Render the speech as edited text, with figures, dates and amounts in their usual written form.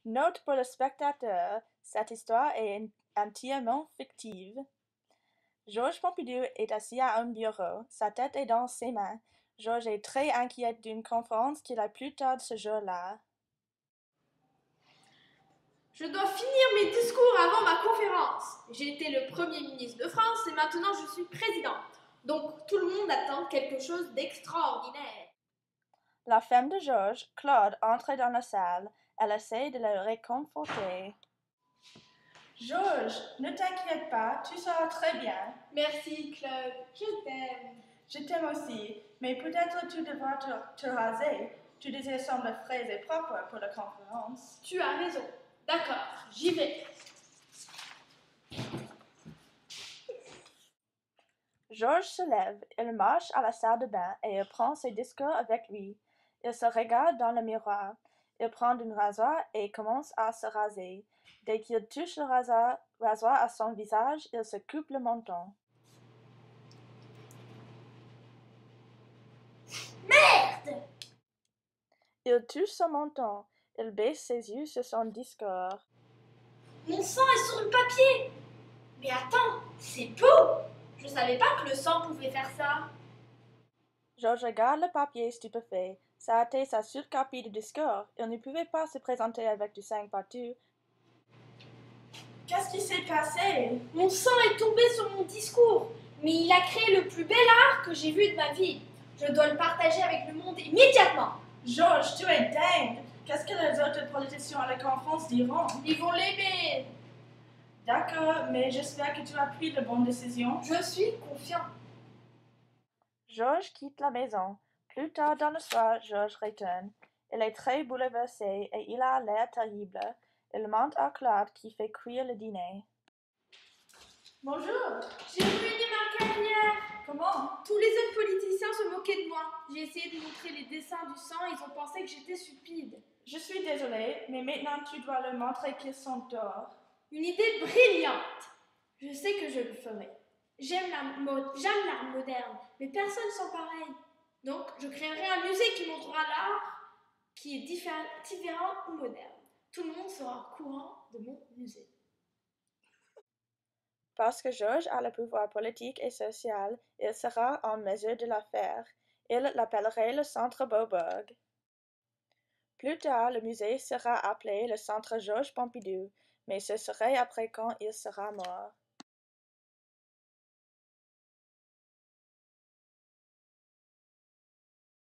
Note pour le spectateur, cette histoire est entièrement fictive. Georges Pompidou est assis à un bureau, sa tête est dans ses mains. Georges est très inquiet d'une conférence qu'il a plus tard ce jour-là. Je dois finir mes discours avant ma conférence. J'ai été le Premier ministre de France et maintenant je suis président. Donc tout le monde attend quelque chose d'extraordinaire. La femme de Georges, Claude, entre dans la salle. Elle essaie de le réconforter. Georges, ne t'inquiète pas, tu seras très bien. Merci Claude, je t'aime. Je t'aime aussi, mais peut-être tu devras te raser. Tu désires sembler frais et propre pour la conférence. Tu as raison. D'accord, j'y vais. Georges se lève, il marche à la salle de bain et il prend ses discours avec lui. Il se regarde dans le miroir. Il prend un rasoir et commence à se raser. Dès qu'il touche le rasoir à son visage, il se coupe le menton. Merde! Il touche son menton. Il baisse ses yeux sur son discours. Mon sang est sur le papier! Mais attends, c'est beau! Je savais pas que le sang pouvait faire ça. Georges regarde le papier stupéfait. Ça a été sa surcopie de discours. Il ne pouvait pas se présenter avec du sang partout. Qu'est-ce qui s'est passé? Mon sang est tombé sur mon discours, mais il a créé le plus bel art que j'ai vu de ma vie. Je dois le partager avec le monde immédiatement. Georges, tu es dingue! Qu'est-ce que les autres politiciens à la conférence diront? Ils vont l'aimer. D'accord, mais j'espère que tu as pris la bonne décision. Je suis confiant. Georges quitte la maison. Plus tard dans le soir, Georges retourne. Il est très bouleversé et il a l'air terrible. Il monte à Claude qui fait cuire le dîner. Bonjour! J'ai ruiné ma carrière. Comment? Tous les autres politiciens se moquaient de moi. J'ai essayé de montrer les dessins du sang et ils ont pensé que j'étais stupide. Je suis désolée, mais maintenant tu dois leur montrer qu'ils sont torts. Une idée brillante. Je sais que je le ferai. J'aime l'art moderne, mais personne ne sent pareil. Donc, je créerai un musée qui montrera l'art qui est différent ou moderne. Tout le monde sera au courant de mon musée. Parce que Georges a le pouvoir politique et social, il sera en mesure de la faire. Il l'appellerait le Centre Beaubourg. Plus tard, le musée sera appelé le Centre Georges Pompidou, mais ce serait après quand il sera mort.